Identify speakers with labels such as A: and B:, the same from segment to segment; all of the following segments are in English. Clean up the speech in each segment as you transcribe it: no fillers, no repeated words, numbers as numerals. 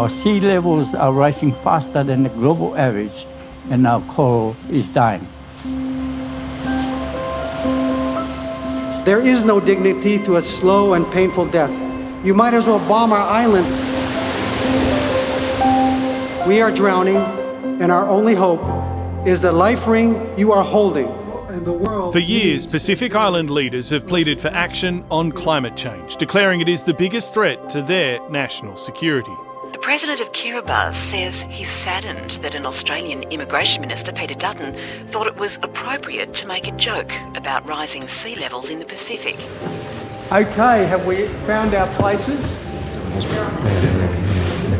A: Our sea levels are rising faster than the global average, and our coral is dying.
B: There is no dignity to a slow and painful death. You might as well bomb our island. We are drowning, and our only hope is the life ring you are holding. And the world
C: For years, Pacific Island leaders have pleaded for action on climate change, declaring it is the biggest threat to their national security.
D: The President of Kiribati says he's saddened that an Australian Immigration Minister, Peter Dutton, thought it was appropriate to make a joke about rising sea levels in the Pacific.
B: Okay, have we found our places?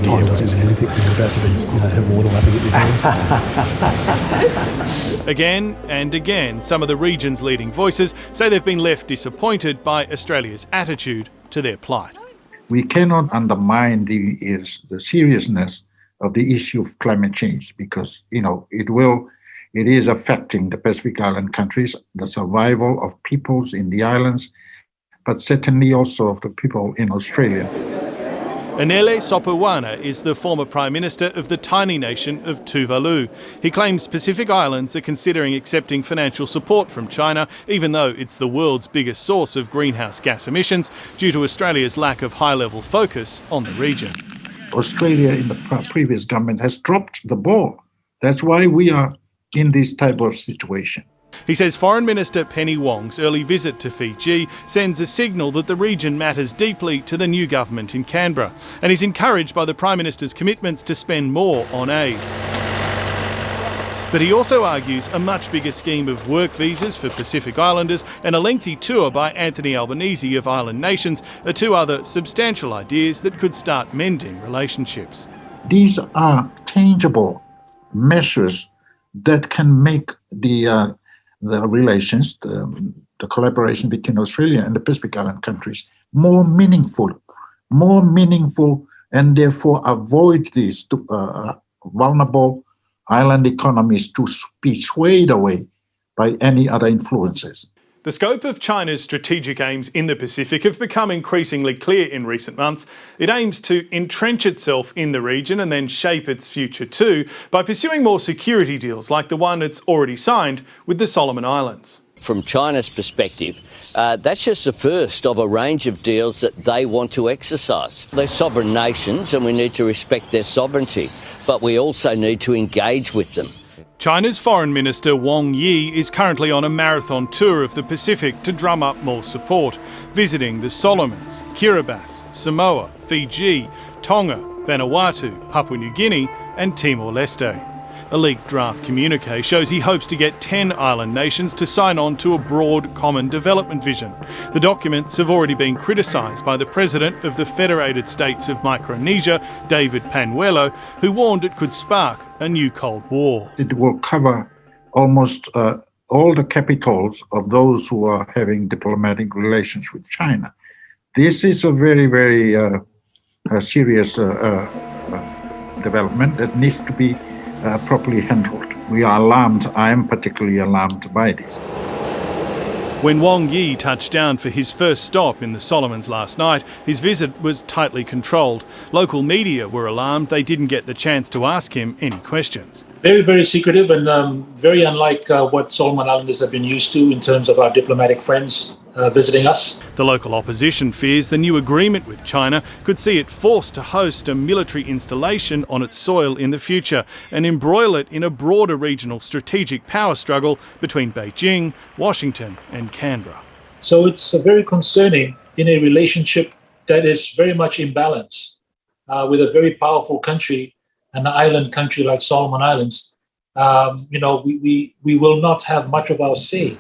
E: Time doesn't mean anything because you're about to be, have water lapping at your face.
C: Again and again, some of the region's leading voices say they've been left disappointed by Australia's attitude to their plight.
F: We cannot undermine the seriousness of the issue of climate change because, it is affecting the Pacific Island countries, the survival of peoples in the islands, but certainly also of the people in Australia.
C: Anele Sopuwana is the former Prime Minister of the tiny nation of Tuvalu. He claims Pacific Islands are considering accepting financial support from China, even though it's the world's biggest source of greenhouse gas emissions, due to Australia's lack of high-level focus on the region.
F: Australia in the previous government has dropped the ball. That's why we are in this type of situation.
C: He says Foreign Minister Penny Wong's early visit to Fiji sends a signal that the region matters deeply to the new government in Canberra, and he's encouraged by the Prime Minister's commitments to spend more on aid. But he also argues a much bigger scheme of work visas for Pacific Islanders and a lengthy tour by Anthony Albanese of island nations are two other substantial ideas that could start mending relationships.
F: These are tangible measures that can make the relations, the collaboration between Australia and the Pacific Island countries more meaningful, and therefore avoid these vulnerable island economies to be swayed away by any other influences.
C: The scope of China's strategic aims in the Pacific have become increasingly clear in recent months. It aims to entrench itself in the region and then shape its future too by pursuing more security deals like the one it's already signed with the Solomon Islands.
G: From China's perspective, that's just the first of a range of deals that they want to exercise. They're sovereign nations and we need to respect their sovereignty, but we also need to engage with them.
C: China's Foreign Minister Wang Yi is currently on a marathon tour of the Pacific to drum up more support, visiting the Solomons, Kiribati, Samoa, Fiji, Tonga, Vanuatu, Papua New Guinea and Timor-Leste. A leaked draft communique shows he hopes to get 10 island nations to sign on to a broad common development vision. The documents have already been criticised by the President of the Federated States of Micronesia, David Panuelo, who warned it could spark a new Cold War.
F: It will cover almost all the capitals of those who are having diplomatic relations with China. This is a very, very serious development that needs to be properly handled. We are alarmed. I am particularly alarmed by this.
C: When Wang Yi touched down for his first stop in the Solomons last night, his visit was tightly controlled. Local media were alarmed they didn't get the chance to ask him any questions.
E: Very, very secretive and very unlike what Solomon Islanders have been used to in terms of our diplomatic friends visiting us.
C: The local opposition fears the new agreement with China could see it forced to host a military installation on its soil in the future and embroil it in a broader regional strategic power struggle between Beijing, Washington and Canberra.
E: So it's very concerning in a relationship that is very much imbalanced with a very powerful country, an island country like Solomon Islands. We will not have much of our say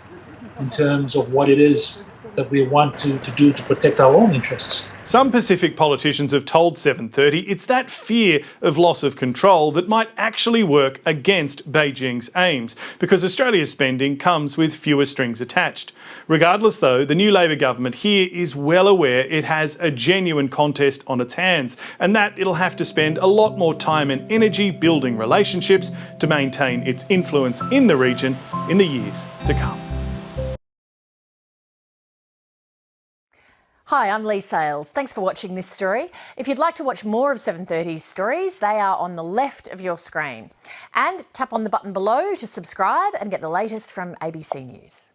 E: in terms of what it is that we want to do to protect our own interests.
C: Some Pacific politicians have told 730 it's that fear of loss of control that might actually work against Beijing's aims, because Australia's spending comes with fewer strings attached. Regardless, though, the new Labor government here is well aware it has a genuine contest on its hands, and that it'll have to spend a lot more time and energy building relationships to maintain its influence in the region in the years to come.
H: Hi, I'm Lee Sales. Thanks for watching this story. If you'd like to watch more of 7:30's stories, they are on the left of your screen. And tap on the button below to subscribe and get the latest from ABC News.